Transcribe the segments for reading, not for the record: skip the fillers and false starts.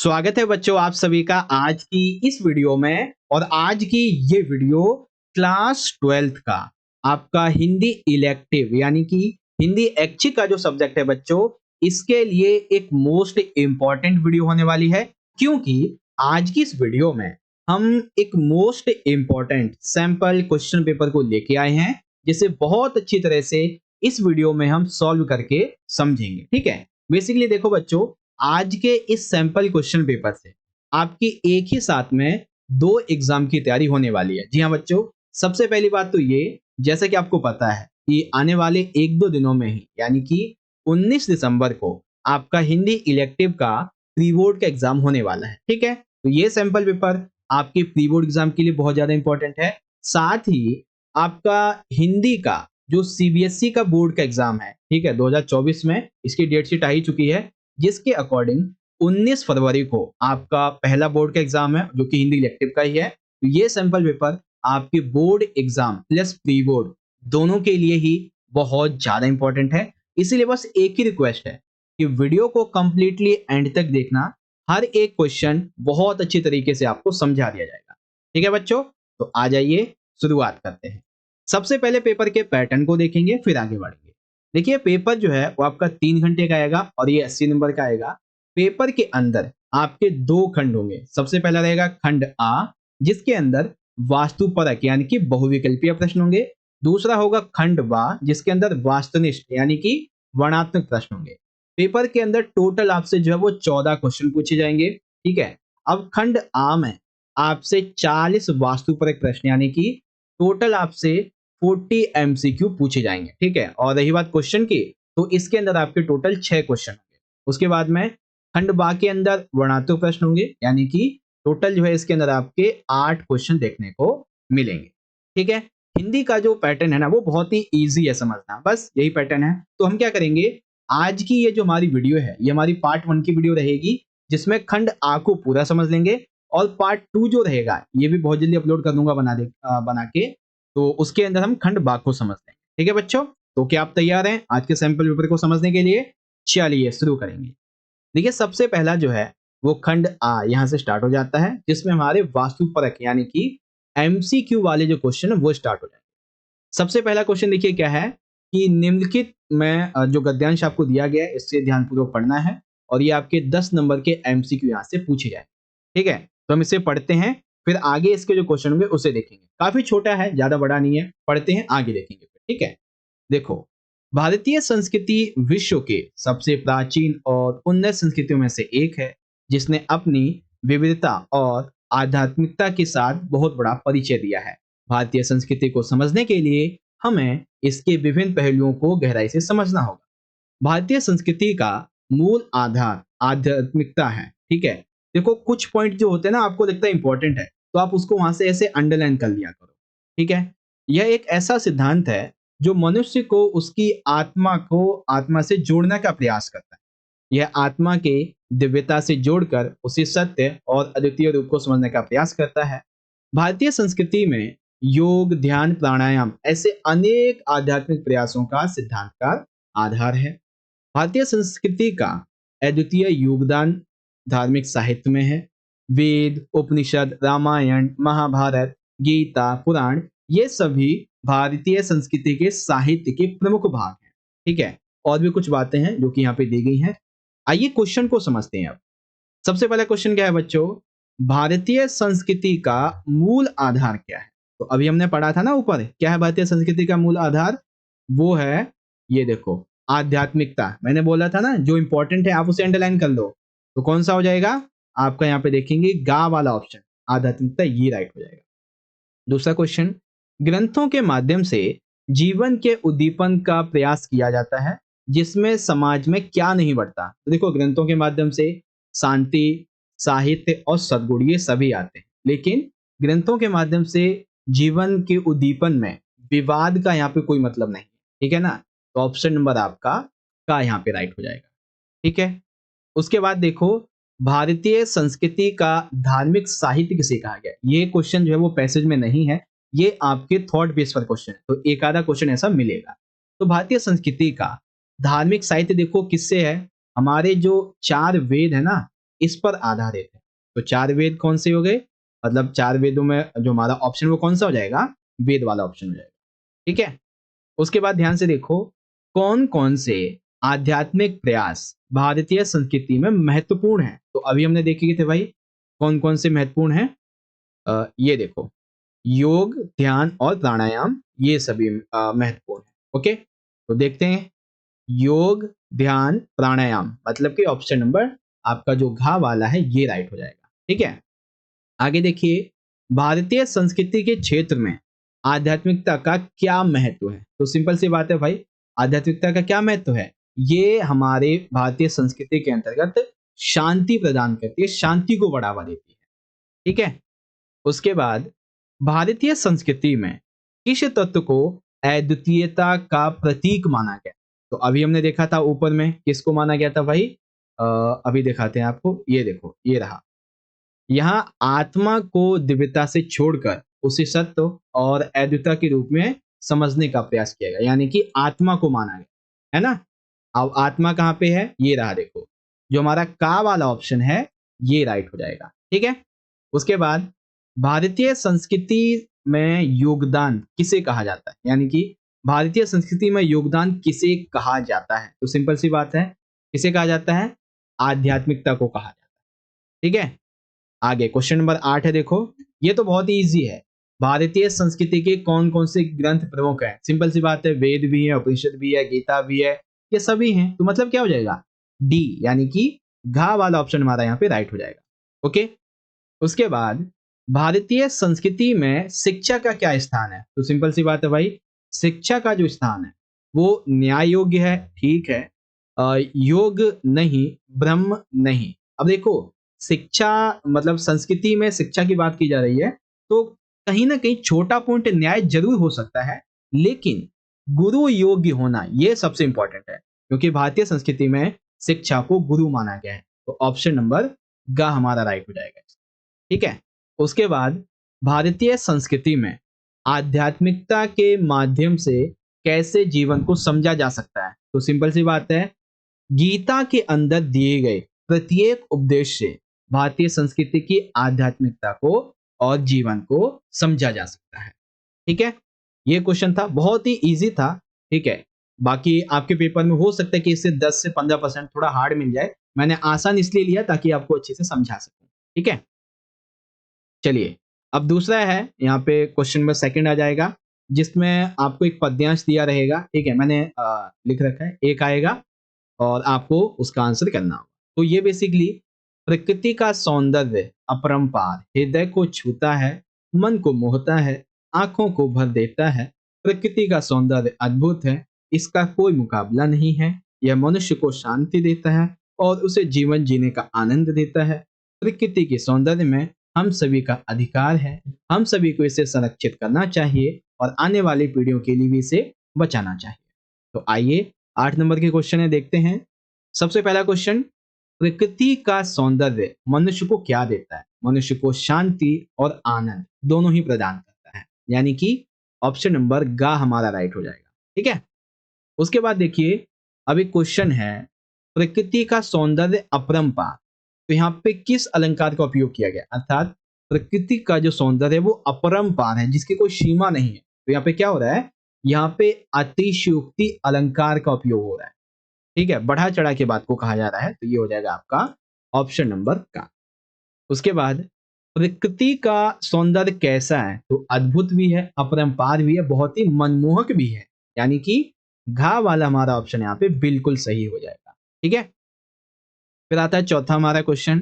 स्वागत है बच्चों आप सभी का आज की इस वीडियो में। और आज की ये वीडियो क्लास 12th का आपका हिंदी इलेक्टिव यानी कि हिंदी ऐच्छिक का जो सब्जेक्ट है बच्चों, इसके लिए एक मोस्ट इम्पॉर्टेंट वीडियो होने वाली है। क्योंकि आज की इस वीडियो में हम एक most important sample question paper को लेके आए हैं, जिसे बहुत अच्छी तरह से इस वीडियो में हम सॉल्व करके समझेंगे। ठीक है, बेसिकली देखो बच्चों, आज के इस सैंपल क्वेश्चन पेपर से आपकी एक ही साथ में दो एग्जाम की तैयारी होने वाली है। जी हाँ बच्चों, सबसे पहली बात तो ये, जैसा कि आपको पता है कि आने वाले एक दो दिनों में ही यानी कि 19 दिसंबर को आपका हिंदी इलेक्टिव का प्री बोर्ड का एग्जाम होने वाला है। ठीक है, तो ये सैंपल पेपर आपके प्री बोर्ड एग्जाम के लिए बहुत ज्यादा इंपॉर्टेंट है। साथ ही आपका हिंदी का जो सीबीएसई का बोर्ड का एग्जाम है, ठीक है, 2024 में इसकी डेट शीट आ ही चुकी है, जिसके अकॉर्डिंग 19 फरवरी को आपका पहला बोर्ड का एग्जाम है जो कि हिंदी इलेक्टिव का ही है। तो ये सैंपल पेपर आपके board exam plus pre board दोनों के लिए ही बहुत ज्यादा इंपॉर्टेंट है। इसीलिए बस एक ही रिक्वेस्ट है कि वीडियो को कंप्लीटली एंड तक देखना, हर एक क्वेश्चन बहुत अच्छी तरीके से आपको समझा दिया जाएगा। ठीक है बच्चों, तो आ जाइए शुरुआत करते हैं। सबसे पहले पेपर के पैटर्न को देखेंगे, फिर आगे बढ़ेंगे। देखिए, पेपर जो है वो आपका 3 घंटे का आएगा और ये 80 नंबर का आएगा। पेपर के अंदर आपके दो खंड होंगे। सबसे पहला रहेगा खंड आ, जिसके अंदर वास्तुपरक यानी कि बहुविकल्पीय प्रश्न होंगे। दूसरा होगा खंड बा, जिसके अंदर वास्तुनिष्ठ यानी कि वर्णात्मक प्रश्न होंगे। पेपर के अंदर टोटल आपसे जो है वो 14 क्वेश्चन पूछे जाएंगे। ठीक है, अब खंड आ में आपसे 40 वास्तुपरक प्रश्न यानी कि टोटल आपसे 40 एमसीक्यू पूछे जाएंगे। ठीक है, और रही बात क्वेश्चन की, तो इसके अंदर आपके टोटल 6 क्वेश्चन होंगे। उसके बाद में खंड बा के अंदर वर्णात्मक प्रश्न होंगे, यानी कि टोटल जो है इसके अंदर आपके 8 क्वेश्चन देखने को मिलेंगे। ठीक है, हिंदी का जो पैटर्न है ना वो बहुत ही इजी है समझना, बस यही पैटर्न है। तो हम क्या करेंगे, आज की ये जो हमारी वीडियो है ये हमारी पार्ट 1 की वीडियो रहेगी, जिसमें खंड आ को पूरा समझ लेंगे। और पार्ट 2 जो रहेगा ये भी बहुत जल्दी अपलोड कर दूंगा बना के, तो उसके अंदर हम खंड बाग को समझ लेंगे। ठीक है बच्चों, तो क्या आप तैयार हैं आज के सैंपल पेपर को समझने के लिए? चलिए शुरू करेंगे। देखिए, सबसे पहला जो है वो खंड आ यहाँ से स्टार्ट हो जाता है, जिसमें हमारे वास्तुपरक यानी कि एमसीक्यू वाले जो क्वेश्चन है वो स्टार्ट हो जाएंगे। सबसे पहला क्वेश्चन देखिए क्या है कि निम्नलिखित में जो गद्यांश आपको दिया गया है इससे ध्यानपूर्वक पढ़ना है, और ये आपके 10 नंबर के एमसीक्यू यहाँ से पूछे जाए। ठीक है, तो हम इसे पढ़ते हैं, फिर आगे इसके जो क्वेश्चन होंगे उसे देखेंगे। काफी छोटा है, ज्यादा बड़ा नहीं है, पढ़ते हैं आगे देखेंगे। ठीक है, देखो, भारतीय संस्कृति विश्व के सबसे प्राचीन और उन्नत संस्कृतियों में से एक है, जिसने अपनी विविधता और आध्यात्मिकता के साथ बहुत बड़ा परिचय दिया है। भारतीय संस्कृति को समझने के लिए हमें इसके विभिन्न पहलुओं को गहराई से समझना होगा। भारतीय संस्कृति का मूल आधार आध्यात्मिकता है। ठीक है, देखो कुछ पॉइंट जो होते हैं ना आपको लगता है इंपॉर्टेंट है, तो आप उसको वहां से ऐसे अंडरलाइन कर लिया करो। ठीक है, यह एक ऐसा सिद्धांत है जो मनुष्य को उसकी आत्मा को आत्मा से जोड़ने का प्रयास करता है। यह आत्मा के दिव्यता से जोड़कर उसे सत्य और अद्वितीय रूप को समझने का प्रयास करता है। भारतीय संस्कृति में योग, ध्यान, प्राणायाम ऐसे अनेक आध्यात्मिक प्रयासों का सिद्धांत का आधार है। भारतीय संस्कृति का अद्वितीय योगदान धार्मिक साहित्य में है। वेद, उपनिषद, रामायण, महाभारत, गीता, पुराण, ये सभी भारतीय संस्कृति के साहित्य के प्रमुख भाग हैं। ठीक है, और भी कुछ बातें हैं जो कि यहाँ पे दी गई हैं। आइए क्वेश्चन को समझते हैं अब। सबसे पहला क्वेश्चन क्या है बच्चों, भारतीय संस्कृति का मूल आधार क्या है? तो अभी हमने पढ़ा था ना ऊपर, क्या है भारतीय संस्कृति का मूल आधार? वो है, ये देखो, आध्यात्मिकता। मैंने बोला था ना जो इंपॉर्टेंट है आप उसे अंडरलाइन कर लो। तो कौन सा हो जाएगा आपका? यहाँ पे देखेंगे गा वाला ऑप्शन, आध्यात्मिकता, ये राइट हो जाएगा। दूसरा क्वेश्चन, ग्रंथों के माध्यम से जीवन के उद्दीपन का प्रयास किया जाता है, जिसमें समाज में क्या नहीं बढ़ता? तो देखो, ग्रंथों के माध्यम से शांति, साहित्य और सद्गुण ये सभी आते हैं, लेकिन ग्रंथों के माध्यम से जीवन के उद्दीपन में विवाद का यहाँ पे कोई मतलब नहीं। ठीक है ना, तो ऑप्शन नंबर आपका का यहाँ पे राइट हो जाएगा। ठीक है, उसके बाद देखो, भारतीय संस्कृति का धार्मिक साहित्य किसे कहा गया? ये क्वेश्चन जो है वो पैसेज में नहीं है, ये आपके थॉट बेस पर क्वेश्चन है, तो एक आधा क्वेश्चन ऐसा मिलेगा। तो भारतीय संस्कृति का धार्मिक साहित्य देखो किससे है? हमारे जो 4 वेद है ना, इस पर आधारित है। तो 4 वेद कौन से हो गए? मतलब 4 वेदों में जो हमारा ऑप्शन वो कौन सा हो जाएगा? वेद वाला ऑप्शन हो जाएगा। ठीक है? उसके बाद ध्यान से देखो, कौन-कौन से आध्यात्मिक प्रयास भारतीय संस्कृति में महत्वपूर्ण हैं? तो अभी हमने देखे थे भाई, कौन-कौन से महत्वपूर्ण हैं? ये देखो, योग, ध्यान और प्राणायाम, ये सभी महत्वपूर्ण हैं। ओके? तो देखते हैं, योग, ध्यान, प्राणायाम, मतलब कि ऑप्शन नंबर आपका जो घ वाला है ये राइट हो जाएगा। ठीक है? आगे देखिए, भारतीय संस्कृति के क्षेत्र में आध्यात्मिकता का क्या महत्व है? तो सिंपल सी बात है भाई, आध्यात्मिकता का क्या महत्व है? ये हमारे भारतीय संस्कृति के अंतर्गत शांति प्रदान करती है, शांति को बढ़ावा देती है। ठीक है? उसके बाद भारतीय संस्कृति में किस तत्व को अद्वितीयता का प्रतीक माना गया? तो अभी हमने देखा था ऊपर में किसको माना गया था भाई? अभी दिखाते हैं आपको, ये देखो, ये रहा। यहाँ आत्मा को दिव्यता से छोड़कर उसे सत्य और अद्वितीयता के रूप में समझने का प्रयास किया गया, यानी कि आत्मा को माना गया, है ना? अब आत्मा कहाँ पे है? ये रहा देखो, जो हमारा का वाला ऑप्शन है ये राइट हो जाएगा। ठीक है? उसके बाद भारतीय संस्कृति में योगदान किसे कहा जाता है? यानी कि भारतीय संस्कृति में योगदान किसे कहा जाता है? तो सिंपल सी बात है, किसे कहा जाता है? आध्यात्मिकता को कहा जाता है। ठीक है? आगे क्वेश्चन नंबर 8 है, देखो, ये तो बहुत ही इजी है। भारतीय संस्कृति के कौन-कौन से ग्रंथ प्रमुख हैं? सिंपल सी बात है, वेद भी है, उपनिषद भी है, गीता भी है, ये सभी हैं। तो मतलब क्या हो जाएगा? डी, यानी कि घ वाला ऑप्शन हमारा यहाँ पे राइट हो जाएगा। ओके? उसके बाद भारतीय संस्कृति में शिक्षा का क्या स्थान है? तो सिंपल सी बात है भाई, शिक्षा का जो स्थान है वो न्याय योग्य है, ठीक है। योग नहीं, ब्रह्म नहीं। अब देखो, शिक्षा मतलब संस्कृति में शिक्षा की बात की जा रही है, तो कहीं ना कहीं छोटा पॉइंट न्याय जरूर हो सकता है, लेकिन गुरु योग्य होना ये सबसे इंपॉर्टेंट है, क्योंकि भारतीय संस्कृति में शिक्षा को गुरु माना गया है। तो ऑप्शन नंबर ग हमारा राइट हो जाएगा। ठीक है? उसके बाद भारतीय संस्कृति में आध्यात्मिकता के माध्यम से कैसे जीवन को समझा जा सकता है? तो सिंपल सी बात है, गीता के अंदर दिए गए प्रत्येक उपदेश से भारतीय संस्कृति की आध्यात्मिकता को और जीवन को समझा जा सकता है। ठीक है? ये क्वेश्चन था, बहुत ही इजी था। ठीक है? बाकी आपके पेपर में हो सकता है कि इससे 10 से 15% थोड़ा हार्ड मिल जाए। मैंने आसान इसलिए लिया ताकि आपको अच्छे से समझा सकूं। ठीक है? चलिए, अब दूसरा है, यहाँ पे क्वेश्चन में सेकंड आ जाएगा, जिसमें आपको एक पद्यांश दिया रहेगा। ठीक है? मैंने लिख रखा है, एक आएगा और आपको उसका आंसर करना होगा। तो ये बेसिकली, प्रकृति का सौंदर्य अपरंपार, हृदय को छूता है, मन को मोहता है, आंखों को भर देता है। प्रकृति का सौंदर्य अद्भुत है, इसका कोई मुकाबला नहीं है। यह मनुष्य को शांति देता है और उसे जीवन जीने का आनंद देता है। प्रकृति के सौंदर्य में हम सभी का अधिकार है, हम सभी को इसे संरक्षित करना चाहिए और आने वाली पीढ़ियों के लिए भी इसे बचाना चाहिए। तो आइए 8 नंबर के क्वेश्चन है, देखते हैं। सबसे पहला क्वेश्चन, प्रकृति का सौंदर्य मनुष्य को क्या देता है? मनुष्य को शांति और आनंद दोनों ही प्रदान करता है, यानी कि ऑप्शन नंबर ग हमारा राइट हो जाएगा। ठीक है? उसके बाद देखिए, अभी क्वेश्चन है, प्रकृति का सौंदर्य अपरंपार, तो यहाँ पे किस अलंकार का उपयोग किया गया? अर्थात प्रकृति का जो सौंदर्य है वो अपरंपार है, जिसकी कोई सीमा नहीं है। तो यहाँ पे क्या हो रहा है? यहाँ पे अतिशयोक्ति अलंकार का उपयोग हो रहा है। ठीक है? बढ़ा चढ़ा के बात को कहा जा रहा है, तो ये हो जाएगा आपका ऑप्शन नंबर का। उसके बाद, प्रकृति का सौंदर्य कैसा है? तो अद्भुत भी है, अपरंपार भी है, बहुत ही मनमोहक भी है, यानी कि घा वाला हमारा ऑप्शन यहाँ पे बिल्कुल सही हो जाएगा। ठीक है? फिर आता है चौथा हमारा क्वेश्चन,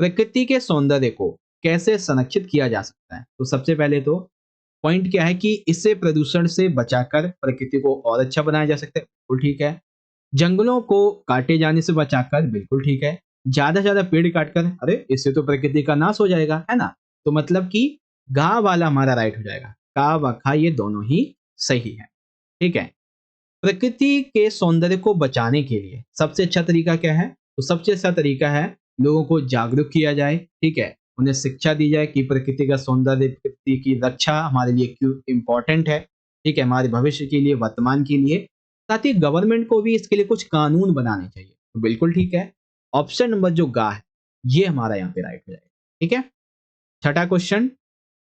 प्रकृति के सौंदर्य को कैसे संरक्षित किया जा सकता है? तो सबसे पहले तो पॉइंट क्या है कि इससे प्रदूषण से बचाकर प्रकृति को और अच्छा बनाया जा सकता है, बिल्कुल ठीक है। जंगलों को काटे जाने से बचाकर, बिल्कुल ठीक है। ज्यादा से ज्यादा पेड़ काटकर, अरे इससे तो प्रकृति का नाश हो जाएगा, है ना? तो मतलब कि गा वाला हमारा राइट हो जाएगा। का व खा ये दोनों ही सही है। ठीक है? प्रकृति के सौंदर्य को बचाने के लिए सबसे अच्छा तरीका क्या है? तो सबसे अच्छा तरीका है, लोगों को जागरूक किया जाए। ठीक है? उन्हें शिक्षा दी जाए कि प्रकृति का सौंदर्य, प्रकृति की रक्षा हमारे लिए क्यों इम्पोर्टेंट है। ठीक है? हमारे भविष्य के लिए, वर्तमान के लिए। साथ ही गवर्नमेंट को भी इसके लिए कुछ कानून बनाने चाहिए। तो बिल्कुल ठीक है, ऑप्शन नंबर जो गा है ये हमारा यहाँ पे राइट हो जाएगा। ठीक है, छठा क्वेश्चन,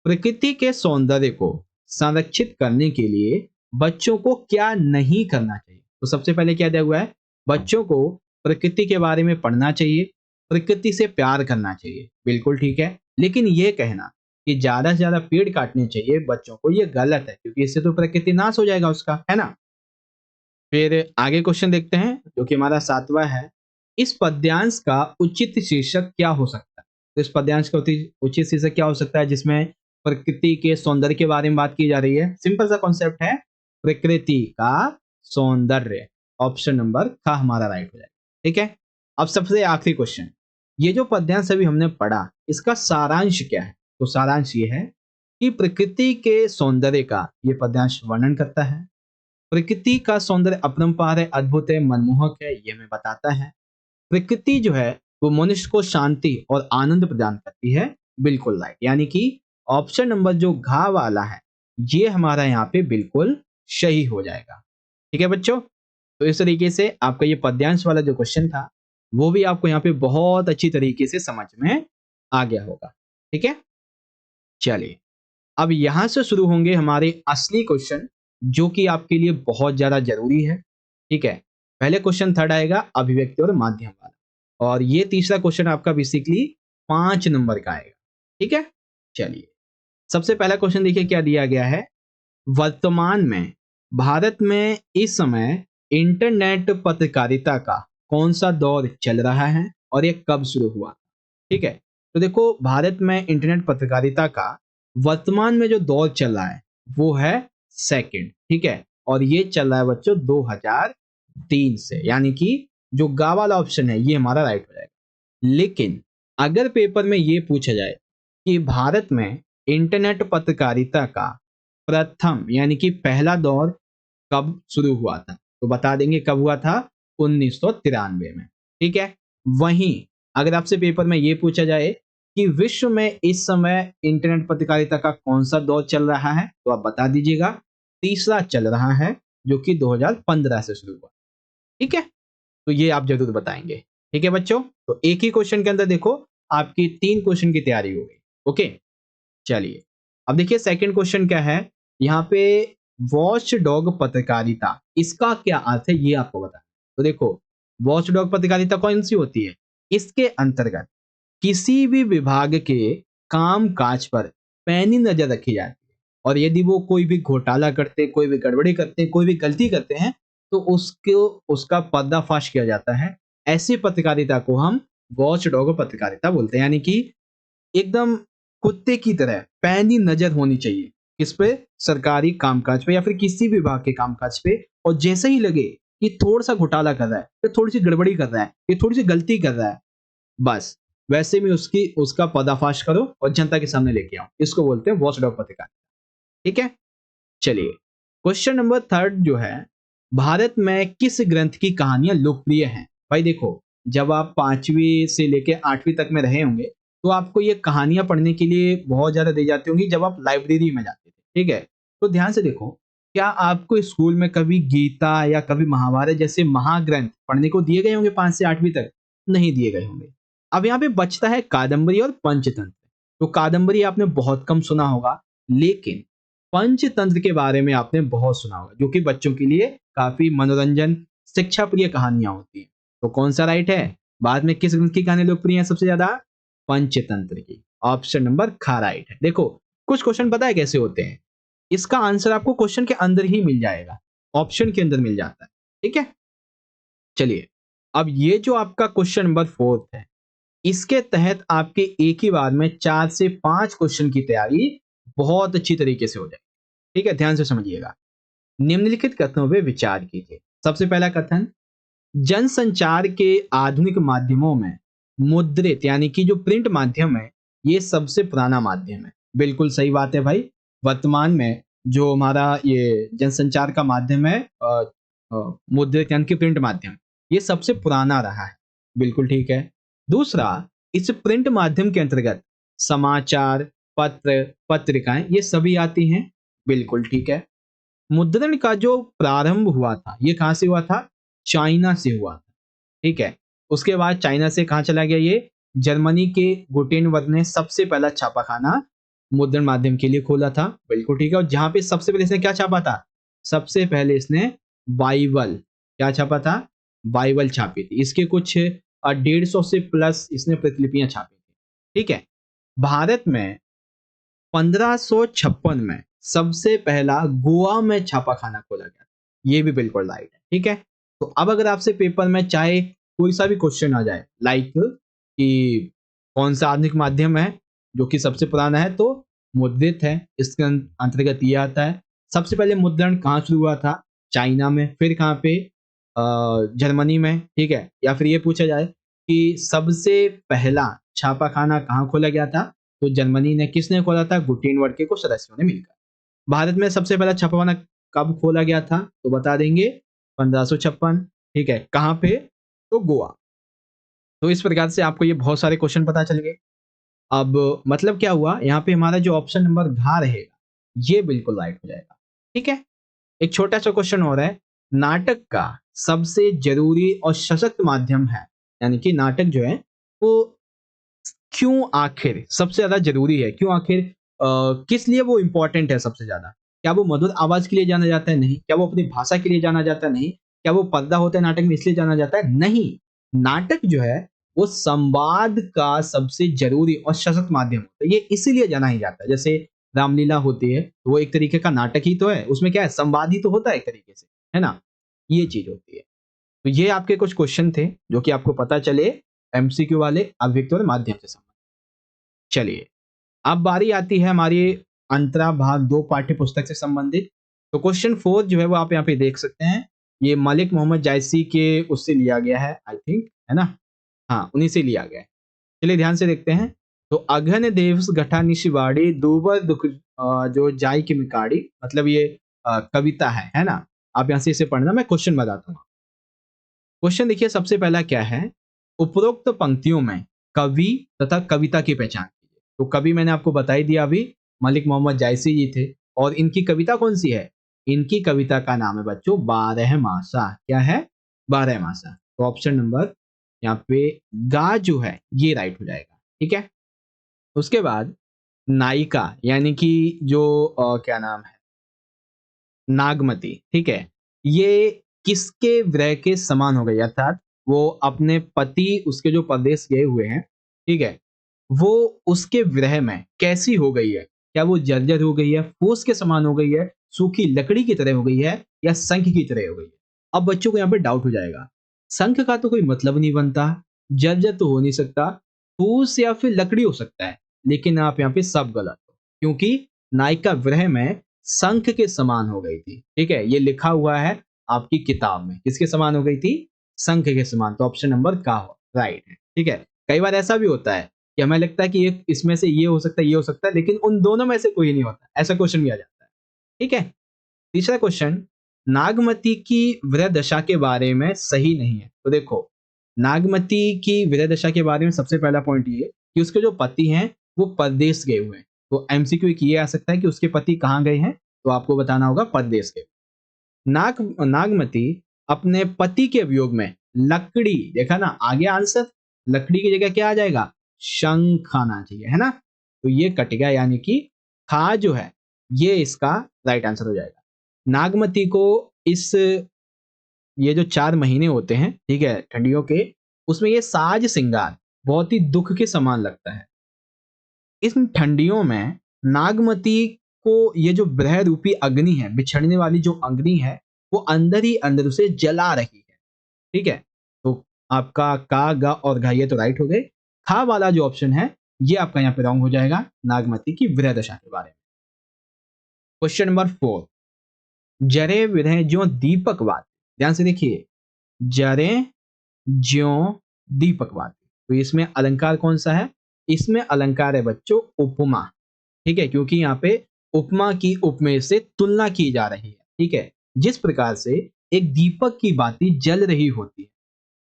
प्रकृति के सौंदर्य को संरक्षित करने के लिए बच्चों को क्या नहीं करना चाहिए? तो सबसे पहले क्या दिया हुआ है, बच्चों को प्रकृति के बारे में पढ़ना चाहिए, प्रकृति से प्यार करना चाहिए, बिल्कुल ठीक है। लेकिन ये कहना कि ज्यादा से ज्यादा पेड़ काटने चाहिए बच्चों को, ये गलत है, क्योंकि इससे तो प्रकृति नाश हो जाएगा उसका, है ना। फिर आगे क्वेश्चन देखते हैं जो कि हमारा सातवां है, इस पद्यांश का उचित शीर्षक क्या हो सकता है? तो इस पद्यांश का उचित शीर्षक क्या हो सकता है जिसमें प्रकृति के सौंदर्य के बारे में बात की जा रही है? सिंपल सा कॉन्सेप्ट है, प्रकृति का सौंदर्य। ऑप्शन नंबर का हमारा राइट हो जाएगा। ठीक है, अब सबसे आखिरी क्वेश्चन, ये जो पद्यांश अभी हमने पढ़ा इसका सारांश क्या है? तो सारांश ये है कि प्रकृति के सौंदर्य का ये पद्यांश वर्णन करता है, प्रकृति का सौंदर्य अपरंपार है, अद्भुत है, मनमोहक है, ये हमें बताता है। प्रकृति जो है वो मनुष्य को शांति और आनंद प्रदान करती है, बिल्कुल राइट। यानी कि ऑप्शन नंबर जो घ वाला है ये हमारा यहाँ पे बिल्कुल सही हो जाएगा। ठीक है बच्चों, तो इस तरीके से आपका ये पद्यांश वाला जो क्वेश्चन था वो भी आपको यहाँ पे बहुत अच्छी तरीके से समझ में आ गया होगा। ठीक है, चलिए अब यहां से शुरू होंगे हमारे असली क्वेश्चन जो कि आपके लिए बहुत ज्यादा जरूरी है। ठीक है, पहले क्वेश्चन थर्ड आएगा अभिव्यक्ति और माध्यम वाला, और ये तीसरा क्वेश्चन आपका बेसिकली 5 नंबर का आएगा। ठीक है, चलिए सबसे पहला क्वेश्चन देखिए क्या दिया गया है, वर्तमान में भारत में इस समय इंटरनेट पत्रकारिता का कौन सा दौर चल रहा है और ये कब शुरू हुआ? ठीक है, तो देखो भारत में इंटरनेट पत्रकारिता का वर्तमान में जो दौर चल रहा है वो है सेकंड। ठीक है, और ये चल रहा है बच्चों 2003 से, यानी कि जो गा वाला ऑप्शन है ये हमारा राइट हो जाएगा। लेकिन अगर पेपर में ये पूछा जाए कि भारत में इंटरनेट पत्रकारिता का प्रथम यानी कि पहला दौर कब शुरू हुआ था, तो बता देंगे कब हुआ था, 1993 में। ठीक है, वहीं अगर आपसे पेपर में ये पूछा जाए कि विश्व में इस समय इंटरनेट पत्रकारिता का कौन सा दौर चल रहा है, तो आप बता दीजिएगा तीसरा चल रहा है जो कि 2015 से शुरू हुआ। ठीक है, तो ये आप जरूर बताएंगे। ठीक है बच्चों, तो एक ही क्वेश्चन के अंदर देखो आपकी 3 क्वेश्चन की तैयारी हो गई। ओके, चलिए अब देखिए सेकंड क्वेश्चन क्या है यहाँ पे, वॉच डॉग पत्रकारिता इसका क्या अर्थ है ये आपको बता। तो देखो वॉच डॉग पत्रकारिता कौन सी होती है, इसके अंतर्गत किसी भी विभाग के काम काज पर पैनी नजर रखी जाती है, और यदि वो कोई भी घोटाला करते, कोई भी गड़बड़ी करते, कोई भी गलती करते हैं तो उसको उसका पर्दाफाश किया जाता है। ऐसी पत्रकारिता को हम वॉच डॉग पत्रकारिता बोलते हैं, यानी कि एकदम कुत्ते की तरह पैनी नजर होनी चाहिए किस पे, सरकारी कामकाज पे या फिर किसी भी विभाग के कामकाज पे, और जैसे ही लगे कि थोड़ा सा घोटाला कर रहा है या थोड़ी सी गड़बड़ी कर रहा है या थोड़ी सी गलती कर रहा है, बस वैसे में उसका पर्दाफाश करो और जनता के सामने लेके आओ, इसको बोलते हैं वॉच डॉग पत्रिका। ठीक है, चलिए क्वेश्चन नंबर थर्ड जो है, भारत में किस ग्रंथ की कहानियां लोकप्रिय हैं? भाई देखो जब आप 5वीं से लेके 8वीं तक में रहे होंगे तो आपको ये कहानियां पढ़ने के लिए बहुत ज्यादा दी जाती होंगी जब आप लाइब्रेरी में जाते थे। ठीक है, तो ध्यान से देखो, क्या आपको स्कूल में कभी गीता या कभी महाभारत जैसे महाग्रंथ पढ़ने को दिए गए होंगे 5 से 8वीं तक? नहीं दिए गए होंगे। अब यहाँ पे बचता है कादम्बरी और पंचतंत्र। तो कादम्बरी आपने बहुत कम सुना होगा, लेकिन पंचतंत्र के बारे में आपने बहुत सुना होगा, जो कि बच्चों के लिए काफी मनोरंजन शिक्षा प्रिय कहानियां होती हैं। तो कौन सा राइट है, बाद में किस ग्रंथ की कहानी लोकप्रिय है सबसे ज्यादा? पंचतंत्र की। ऑप्शन नंबर खा राइट है। देखो कुछ क्वेश्चन पता है कैसे होते हैं, इसका आंसर आपको क्वेश्चन के अंदर ही मिल जाएगा, ऑप्शन के अंदर मिल जाता है। ठीक है, चलिए अब ये जो आपका क्वेश्चन नंबर 4 है, इसके तहत आपके एक ही बार में 4 से 5 क्वेश्चन की तैयारी बहुत अच्छी तरीके से हो जाएगी। ठीक है, ध्यान से समझिएगा। निम्नलिखित कथनों पे विचार कीजिए। सबसे पहला कथन, जनसंचार के आधुनिक माध्यमों में मुद्रित यानी कि जो प्रिंट माध्यम है ये सबसे पुराना माध्यम है। बिल्कुल सही बात है भाई, वर्तमान में जो हमारा ये जनसंचार का माध्यम है मुद्रित यानी कि प्रिंट माध्यम, ये सबसे पुराना रहा है। बिल्कुल ठीक है। दूसरा, इस प्रिंट माध्यम के अंतर्गत समाचार, पत्र, पत्रिकाएं ये सभी आती हैं। बिल्कुल ठीक है। मुद्रण का जो प्रारंभ हुआ था ये कहां से हुआ था? चाइना से हुआ था। ठीक है, उसके बाद चाइना से कहां चला गया ये? जर्मनी के गुटेनबर्ग ने सबसे पहला छापाखाना मुद्रण माध्यम के लिए खोला था। बिल्कुल ठीक है। और जहां पे सबसे पहले इसने क्या छापा था? सबसे पहले इसने बाइबल, क्या छापा था? बाइबल छापी थी। इसके कुछ 150 से प्लस इसने प्रतिलिपियां छापी थी। ठीक है। भारत में 1556 में सबसे पहला गोवा में छापाखाना खोला गया। ये भी बिल्कुल राइट है। ठीक है। तो अब अगर आपसे पेपर में चाहे कोई सा भी क्वेश्चन आ जाए, लाइक कि कौन सा आधुनिक माध्यम है जो कि सबसे पुराना है, तो मुद्रित है, इसके अंतर्गत ये आता है। सबसे पहले मुद्रण कहाँ शुरू हुआ था? चाइना में। फिर कहाँ पे? जर्मनी में। ठीक है। या फिर ये पूछा जाए कि सबसे पहला छापाखाना कहाँ खोला गया था, तो जर्मनी ने। किसने खोला था? गुटेनबर्ग के कुछ सदस्यों ने मिलकर। भारत में सबसे पहला छापाखाना कब खोला गया था, तो बता देंगे 1556। ठीक है। कहाँ पे? तो गोवा। तो इस प्रकार से आपको ये बहुत सारे क्वेश्चन पता चल गए। अब मतलब क्या हुआ, यहाँ पे हमारा जो ऑप्शन नंबर घ रहेगा ये बिल्कुल राइट हो जाएगा। ठीक है। एक छोटा सा क्वेश्चन हो रहा है, नाटक का सबसे जरूरी और सशक्त माध्यम है, यानी कि नाटक जो है वो क्यों आखिर सबसे ज्यादा जरूरी है? क्यों आखिर किस लिए वो इंपॉर्टेंट है सबसे ज्यादा? क्या वो मधुर आवाज के लिए जाना जाता है? नहीं। क्या वो अपनी भाषा के लिए जाना जाता है? नहीं। क्या वो पर्दा होता है नाटक में इसलिए जाना जाता है? नहीं। नाटक जो है वो संवाद का सबसे जरूरी और सशक्त माध्यम होता है, ये इसीलिए जाना ही जाता है। जैसे रामलीला होती है तो वो एक तरीके का नाटक ही तो है, उसमें क्या है, संवाद ही तो होता है एक तरीके से, है ना? ये चीज होती है। तो ये आपके कुछ क्वेश्चन थे जो कि आपको पता चले एमसीक्यू वाले, अभिव्यक्ति और माध्यम से संबंधित। चलिए, अब बारी आती है हमारी अंतरा भाग 2 पाठ्य पुस्तक से संबंधित। तो क्वेश्चन 4 जो है वो आप यहाँ पे देख सकते हैं। ये मलिक मोहम्मद जायसी के उससे लिया गया है, आई थिंक, है ना? हाँ, उन्हीं से लिया गया है। चलिए ध्यान से देखते हैं। तो अघन देवस घटानिशिवाड़ी दूबर दुख जो जाय की मिकाड़ी, मतलब ये कविता है ना? आप यहाँ से इसे पढ़ना, मैं क्वेश्चन बताता हूँ। क्वेश्चन देखिए, सबसे पहला क्या है? उपरोक्त पंक्तियों में कवि तथा कविता की पहचान कीजिए। तो कवि मैंने आपको बता ही दिया अभी, मलिक मोहम्मद जायसी जी थे। और इनकी कविता कौन सी है? इनकी कविता का नाम है बच्चों बारहमासा। क्या है? बारहमासा। तो ऑप्शन नंबर यहाँ पे गा जो है ये राइट हो जाएगा। ठीक है। उसके बाद नायिका, यानी कि जो क्या नाम है, नागमती। ठीक है। ये किसके विरह के समान हो गई? अर्थात वो अपने पति, उसके जो परदेश गए हुए हैं, ठीक है, वो उसके विरह में कैसी हो गई है? क्या वो जर्जर हो गई है, फूस के समान हो गई है, सूखी लकड़ी की तरह हो गई है, या शंख की तरह हो गई है? अब बच्चों को यहाँ पे डाउट हो जाएगा, शंख का तो कोई मतलब नहीं बनता, जर्जर तो हो नहीं सकता, फूस या फिर लकड़ी हो सकता है, लेकिन आप यहाँ पे सब गलत हो, क्योंकि नायिका विरह में शंख के समान हो गई थी। ठीक है। ये लिखा हुआ है आपकी किताब में, किसके समान हो गई थी? शंख के समान। तो ऑप्शन नंबर का हो राइट है। ठीक है। कई बार ऐसा भी होता है कि हमें लगता है कि ये इसमें से ये हो सकता है, ये हो सकता है, लेकिन उन दोनों में से कोई नहीं होता, ऐसा क्वेश्चन भी आ जाता है। ठीक है। तीसरा क्वेश्चन, नागमती की विरह दशा के बारे में सही नहीं है। तो देखो, नागमती की विरह दशा के बारे में सबसे पहला पॉइंट ये कि उसके जो पति हैं वो परदेश गए हुए हैं। तो एमसीक्यू एक ये आ सकता है कि उसके पति कहाँ गए हैं, तो आपको बताना होगा परदेश गए। नागमती अपने पति के वियोग में लकड़ी, देखा ना, आगे आंसर लकड़ी की जगह क्या आ जाएगा? शंख आना चाहिए, है ना? तो ये कट गया, यानी कि खा जो है ये इसका राइट आंसर हो जाएगा। नागमती को इस ये जो 4 महीने होते हैं, ठीक है, ठंडियों के, उसमें ये साज श्रृंगार बहुत ही दुख के समान लगता है। इन ठंडियों में नागमती को ये जो ब्रह रूपी अग्नि है, बिछड़ने वाली जो अग्नि है, वो अंदर ही अंदर उसे जला रही है। ठीक है। तो आपका का, गा और घा ये तो राइट हो गए। खा वाला जो ऑप्शन है ये आपका यहाँ पे रॉन्ग हो जाएगा, नागमती की विरह दशा के बारे में। क्वेश्चन नंबर 4, जरे विरह ज्यों दीपकवात। ध्यान से देखिए, जरे ज्यों दीपकवात। तो इसमें अलंकार कौन सा है? इसमें अलंकार है बच्चों उपमा। ठीक है, क्योंकि यहाँ पे उपमा की उपमेय से तुलना की जा रही है। ठीक है। जिस प्रकार से एक दीपक की बाती जल रही होती है,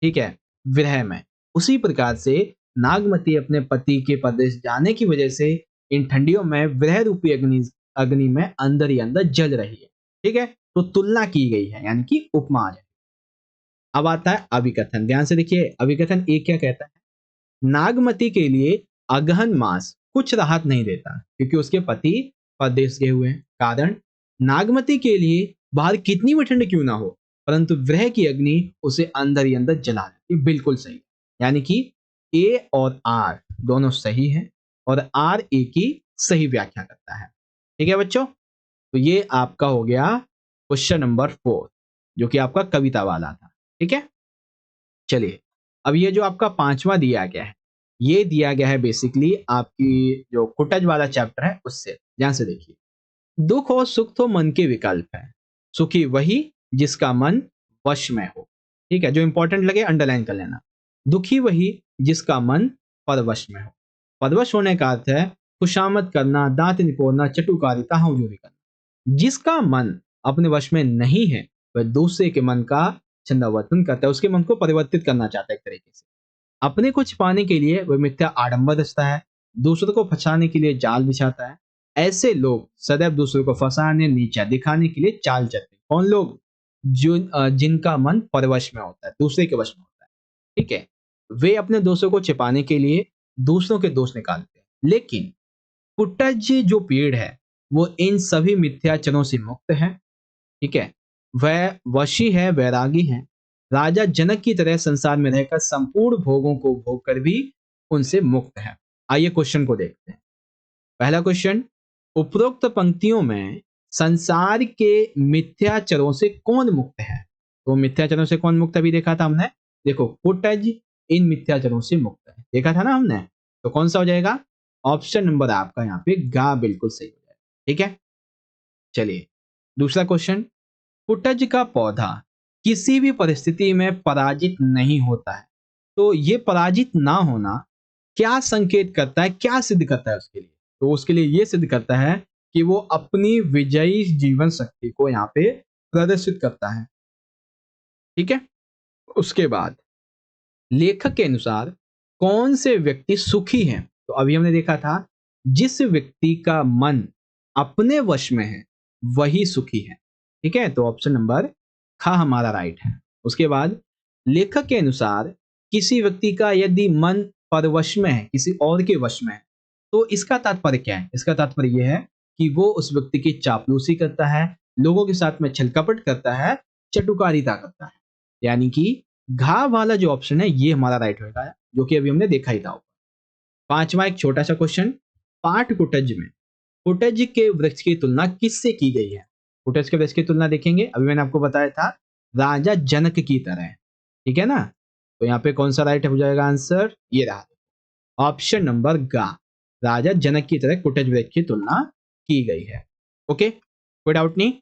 ठीक है, विरह में, उसी प्रकार से नागमती अपने पति के परदेश जाने की वजह से इन ठंडियों में विरह रूपी अग्नि अग्नि में अंदर ही अंदर जल रही है। ठीक है। तो तुलना की गई है, यानी कि उपमा आ जाए। अब आता है अभिकथन। ध्यान से देखिए, अभिकथन एक क्या कहता है? नागमती के लिए अगहन मास कुछ राहत नहीं देता क्योंकि उसके पति परदेश गए हुए हैं। कारण, नागमती के लिए बाहर कितनी भी ठंड क्यों ना हो, परंतु विरह की अग्नि उसे अंदर ही अंदर जला देती है। बिल्कुल सही। यानी कि ए और आर दोनों सही है और आर ए की सही व्याख्या करता है। ठीक है बच्चों, तो ये आपका हो गया क्वेश्चन नंबर 4, जो कि आपका कविता वाला था। ठीक है, चलिए अब ये जो आपका पांचवा दिया गया है, ये दिया गया है बेसिकली आपकी जो कुटज वाला चैप्टर है उससे। ध्यान से देखिए, दुख और सुख तो मन के विकल्प है, सुखी वही जिसका मन वश में हो। ठीक है, जो इंपॉर्टेंट लगे अंडरलाइन कर लेना। दुखी वही जिसका मन परवश में हो। परवश होने का अर्थ है खुशामद करना, दांत निपोड़ना, चटुकारिता, हुजूरी करना। जिसका मन अपने वश में नहीं है वह दूसरे के मन का छंदावर्तन करता है, उसके मन को परिवर्तित करना चाहता है एक तरीके से। अपने कुछ पाने के लिए वह मिथ्या आडंबर रचता है, दूसरों को फंसाने के लिए जाल बिछाता है। ऐसे लोग सदैव दूसरों को फंसाने, नीचा दिखाने के लिए चाल चलते हैं। कौन लोग? जो जिनका मन परवश में होता है, दूसरे के वश में होता है। ठीक है, वे अपने दोषों को छिपाने के लिए दूसरों के दोष निकालते हैं। लेकिन कुटज जो पेड़ है वो इन सभी मिथ्याचरों से मुक्त है। ठीक है, वह वशी है, वैरागी है। राजा जनक की तरह संसार में रहकर संपूर्ण भोगों को भोग कर भी उनसे मुक्त है। आइए क्वेश्चन को देखते हैं। पहला क्वेश्चन, उपरोक्त पंक्तियों में संसार के मिथ्याचरों से कौन मुक्त है? तो मिथ्याचरों से कौन मुक्त अभी देखा था हमने। देखो, कुटज इन मिथ्याचरों से मुक्त है, देखा था ना हमने। तो कौन सा हो जाएगा? ऑप्शन नंबर आपका यहाँ पे गा बिल्कुल सही हो जाएगा। ठीक है, चलिए दूसरा क्वेश्चन, कुटज का पौधा किसी भी परिस्थिति में पराजित नहीं होता है। तो ये पराजित ना होना क्या संकेत करता है, क्या सिद्ध करता है उसके लिए? तो उसके लिए ये सिद्ध करता है कि वो अपनी विजयी जीवन शक्ति को यहाँ पे प्रदर्शित करता है। ठीक है, उसके बाद लेखक के अनुसार कौन से व्यक्ति सुखी हैं? तो अभी हमने देखा था जिस व्यक्ति का मन अपने वश में है वही सुखी है। ठीक है, तो ऑप्शन नंबर खा हमारा राइट है। उसके बाद लेखक के अनुसार किसी व्यक्ति का यदि मन परवश में है, किसी और के वश में है, तो इसका तात्पर्य क्या है? इसका तात्पर्य यह है कि वो उस व्यक्ति की चापलूसी करता है, लोगों के साथ में छलकपट करता है, चटुकारिता करता है। यानी कि घा वाला जो ऑप्शन है ये हमारा राइट होगा, जो कि अभी हमने देखा ही था। पांचवा एक छोटा सा क्वेश्चन, पाठ कुटज में कुटज के वृक्ष की तुलना किससे की गई है? कुटज के वृक्ष की तुलना देखेंगे, अभी मैंने आपको बताया था राजा जनक की तरह। ठीक है ना, तो यहाँ पे कौन सा राइट हो जाएगा आंसर? ये रहा ऑप्शन नंबर गा, राजा जनक की तरह कुटज वृक्ष की तुलना की गई है। ओके, कोई डाउट नहीं।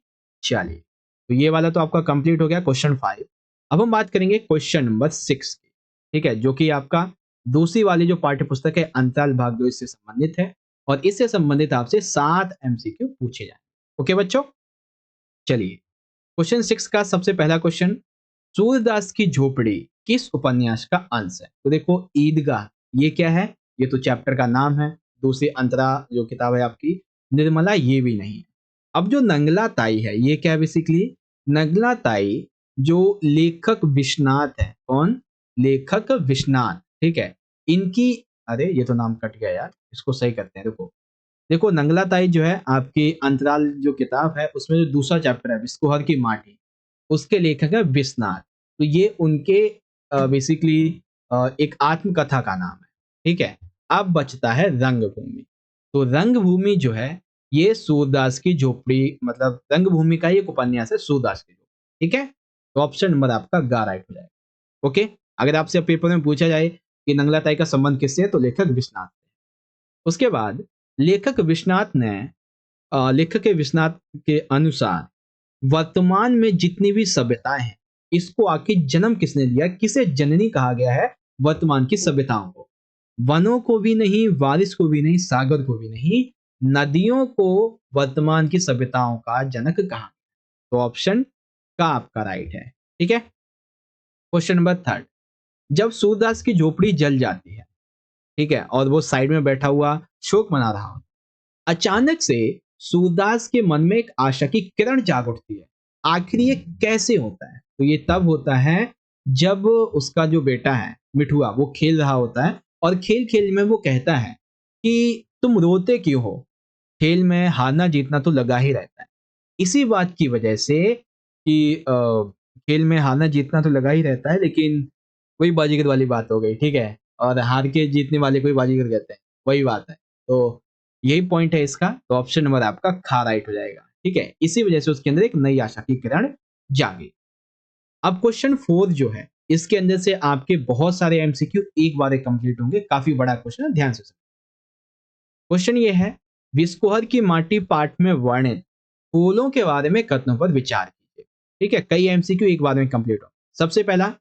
चलिए, तो ये वाला तो आपका कंप्लीट हो गया क्वेश्चन 5। अब हम बात करेंगे क्वेश्चन नंबर 6 की। ठीक है, जो कि आपका दूसरी वाली जो पाठ्य पुस्तक है अंतराल भाग 2 इससे संबंधित है और इससे संबंधित आपसे 7 एमसीक्यू पूछे जाएंगे। ओके बच्चों, चलिए क्वेश्चन 6 का सबसे पहला क्वेश्चन, सूरदास की झोपड़ी किस उपन्यास का अंश है? तो देखो, ईदगाह ये क्या है? ये तो चैप्टर का नाम है। दूसरी अंतरा जो किताब है आपकी निर्मला, ये भी नहीं है। अब जो नंगला ताई है ये क्या है? बेसिकली नंगला ताई जो लेखक विश्वनाथ है। कौन? लेखक विश्वनाथ। ठीक है, इनकी, अरे ये तो नाम कट गया यार, इसको सही करते हैं। देखो देखो, नंगला ताई जो है आपकी अंतराल जो किताब है उसमें जो दूसरा चैप्टर है विस्कोहर की माटी, उसके लेखक है विश्वनाथ। तो ये उनके बेसिकली एक आत्मकथा का नाम है। ठीक है, अब बचता है रंगभूमि। तो रंगभूमि जो है ये सूरदास की झोपड़ी, मतलब रंगभूमि का ही एक उपन्यास है सूरदास की झोपड़ी। ठीक है, तो ऑप्शन नंबर आपका गा राइट हो जाएगा। ओके, अगर आपसे पेपर में पूछा जाए कि नंगला ताई का संबंध किससे है, तो लेखक विश्वनाथ है। उसके बाद लेखक विश्वनाथ ने लेखक के विश्वनाथ के अनुसार वर्तमान में जितनी भी सभ्यताएं हैं इसको आखिर जन्म किसने दिया, किसे जननी कहा गया है वर्तमान की सभ्यताओं को? वनों को भी नहीं, बारिश को भी नहीं, सागर को भी नहीं, नदियों को वर्तमान की सभ्यताओं का जनक कहा। तो ऑप्शन का आपका राइट है। ठीक है, क्वेश्चन नंबर 3, जब सूरदास की झोपड़ी जल जाती है, ठीक है, और वो साइड में बैठा हुआ शोक मना रहा हो, अचानक से सूरदास के मन में एक आशा की किरण जाग उठती है। आखिर ये कैसे होता है? तो ये तब होता है जब उसका जो बेटा है मिठुआ वो खेल रहा होता है और खेल खेल में वो कहता है कि तुम रोते क्यों हो, खेल में हारना जीतना तो लगा ही रहता है। इसी बात की वजह से कि खेल में हारना जीतना तो लगा ही रहता है, लेकिन वही बाजीगर वाली बात हो गई, ठीक है? और हार के जीतने वाले को ही बाजीगर कहते हैं, वही बात है। तो यही पॉइंट है इसका, तो ऑप्शन नंबर आपका खा राइट हो जाएगा, ठीक है? इसी वजह से उसके अंदर एक नई आशा की किरण जागी। अब क्वेश्चन 4 जो है, इसके अंदर से आपके बहुत सारे एमसीक्यू एक बार में कंप्लीट होंगे, काफी बड़ा क्वेश्चन है, ध्यान से सुनिए। क्वेश्चन ये है, विस्कोहर की माटी पाठ में वर्णित फूलों के बारे में कथनों पर विचार कीजिए। ठीक है, कई एमसीक्यू एक बार में कंप्लीट हो। सबसे पहला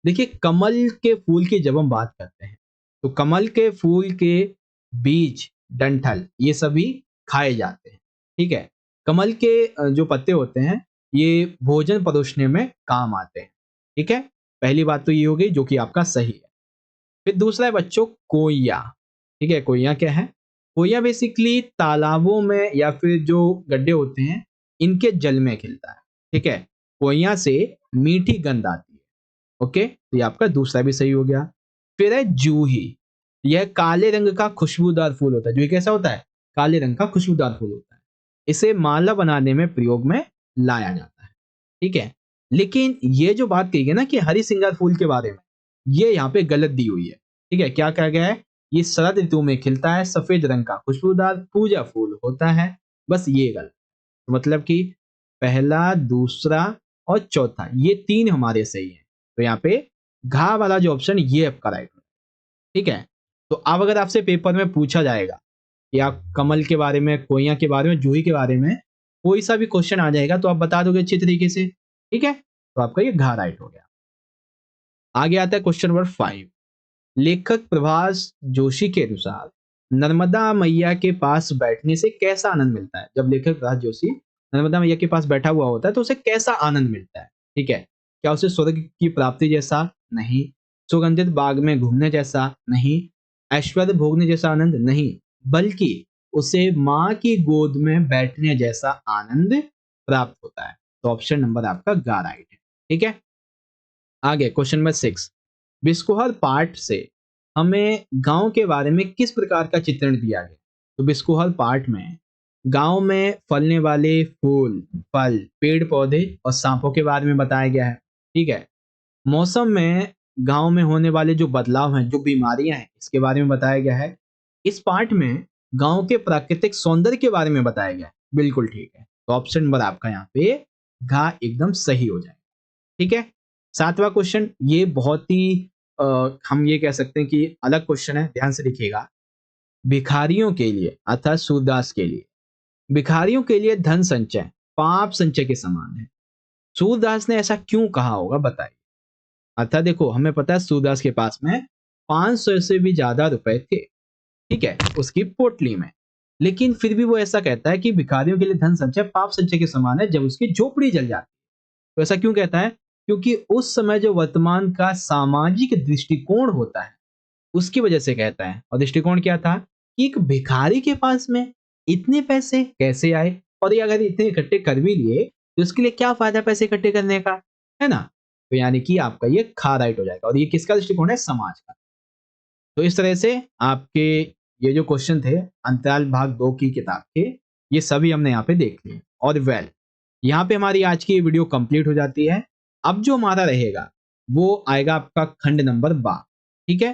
देखिए, कमल के फूल की जब हम बात करते हैं तो कमल के फूल के बीज, डंठल, ये सभी खाए जाते हैं। ठीक है, कमल के जो पत्ते होते हैं ये भोजन परोसने में काम आते हैं। ठीक है, पहली बात तो ये हो गई जो कि आपका सही है। फिर दूसरा है बच्चों कोइया। ठीक है, कोइया क्या है? कोइया बेसिकली तालाबों में या फिर जो गड्ढे होते हैं इनके जल में खिलता है। ठीक है, कोइया से मीठी गंध आती है। ओके, तो ये आपका दूसरा भी सही हो गया। फिर है जूही। यह काले रंग का खुशबूदार फूल होता है। जूही कैसा होता है? काले रंग का खुशबूदार फूल होता है। इसे माला बनाने में प्रयोग में लाया जाता है। ठीक है, लेकिन ये जो बात कही गई ना कि हरी सिंगार फूल के बारे में, ये यहाँ पे गलत दी हुई है। ठीक है, क्या कहा गया है? ये शरद ऋतु में खिलता है, सफेद रंग का खुशबूदार पूजा फूल होता है। बस ये गलत। तो मतलब कि पहला, दूसरा और चौथा, ये तीन हमारे सही है। तो यहाँ पे घा वाला जो ऑप्शन ये आपका राइट है। ठीक है, तो अब अगर आपसे पेपर में पूछा जाएगा या कमल के बारे में, कोइया के बारे में, जूही के बारे में कोई सा भी क्वेश्चन आ जाएगा तो आप बता दोगे अच्छी तरीके से। ठीक है, तो आपका ये घा राइट हो गया। आगे आता है क्वेश्चन नंबर 5। लेखक प्रभास जोशी के अनुसार नर्मदा मैया के पास बैठने से कैसा आनंद मिलता है? जब लेखक प्रभास जोशी नर्मदा मैया के पास बैठा हुआ होता है तो उसे कैसा आनंद मिलता है? ठीक है, क्या उसे स्वर्ग की प्राप्ति जैसा? नहीं। सुगंधित बाग में घूमने जैसा? नहीं। ऐश्वर्य भोगने जैसा आनंद? नहीं। बल्कि उसे माँ की गोद में बैठने जैसा आनंद प्राप्त होता है। तो ऑप्शन नंबर आपका गा राइट है। ठीक है, आगे क्वेश्चन नंबर 6। बिस्कोहर पाठ से हमें गांव के बारे में किस प्रकार का चित्रण दिया गया? तो बिस्कोहर पाठ में गांव में फलने वाले फूल, फल, पेड़ पौधे और सांपों के बारे में बताया गया है। ठीक है, मौसम में गांव में होने वाले जो बदलाव हैं, जो बीमारियां हैं, इसके बारे में बताया गया है। इस पाठ में गांव के प्राकृतिक सौंदर्य के बारे में बताया गया है। बिल्कुल ठीक है, तो ऑप्शन नंबर आपका यहाँ पे घा एकदम सही हो जाएगा। ठीक है, 7वां क्वेश्चन ये बहुत ही हम ये कह सकते हैं कि अलग क्वेश्चन है, ध्यान से देखिएगा। भिखारियों के लिए अर्थात सूरदास के लिए, भिखारियों के लिए धन संचय पाप संचय के समान है। सूरदास ने ऐसा क्यों कहा होगा, बताइए। अर्थात देखो, हमें पता है सूरदास के पास में 500 से भी ज्यादा रुपए थे, ठीक है, उसकी पोटली में। लेकिन फिर भी वो ऐसा कहता है कि भिखारियों के लिए धन संचय पाप संचय के समान है जब उसकी झोपड़ी जल जाती है। तो ऐसा क्यों कहता है? क्योंकि उस समय जो वर्तमान का सामाजिक दृष्टिकोण होता है उसकी वजह से कहता है। और दृष्टिकोण क्या था कि एक भिखारी के पास में इतने पैसे कैसे आए, और ये अगर इतने इकट्ठे कर भी लिए तो उसके लिए क्या फायदा पैसे इकट्ठे करने का, है ना? तो यानी कि आपका ये खा राइट हो जाएगा। और ये किसका दृष्टिकोण है? समाज का। तो इस तरह से आपके ये जो क्वेश्चन थे अंतराल भाग 2 की किताब के, ये सभी हमने यहाँ पे देख लिए। और यहाँ पे हमारी आज की वीडियो कंप्लीट हो जाती है। अब जो हमारा रहेगा वो आएगा आपका खंड नंबर 12। ठीक है,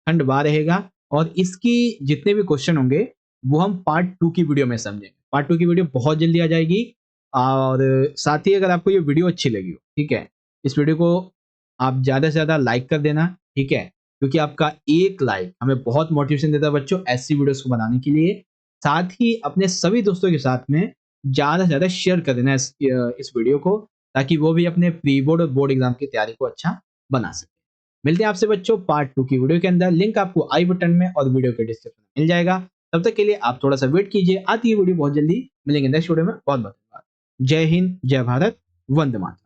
खंड 12 रहेगा और इसकी जितने भी क्वेश्चन होंगे वो हम पार्ट 2 की वीडियो में समझेंगे। पार्ट 2 की वीडियो बहुत जल्दी आ जाएगी। और साथ ही अगर आपको ये वीडियो अच्छी लगी हो, ठीक है, इस वीडियो को आप ज्यादा से ज्यादा लाइक कर देना। ठीक है, क्योंकि आपका एक लाइक हमें बहुत मोटिवेशन देता है बच्चों ऐसी वीडियोस को बनाने के लिए। साथ ही अपने सभी दोस्तों के साथ में ज्यादा से ज्यादा शेयर कर देना इस वीडियो को, ताकि वो भी अपने प्री बोर्ड और बोर्ड एग्जाम की तैयारी को अच्छा बना सके। मिलते हैं आपसे बच्चों पार्ट 2 की वीडियो के अंदर। लिंक आपको आई बटन में और वीडियो के डिस्क्रिप्शन में मिल जाएगा। तब तक के लिए आप थोड़ा सा वेट कीजिए, आती है वीडियो बहुत जल्दी। मिलेंगे नेक्स्ट वीडियो में। बहुत बहुत धन्यवाद। जय हिंद, जय भारत, वंदे मातरम।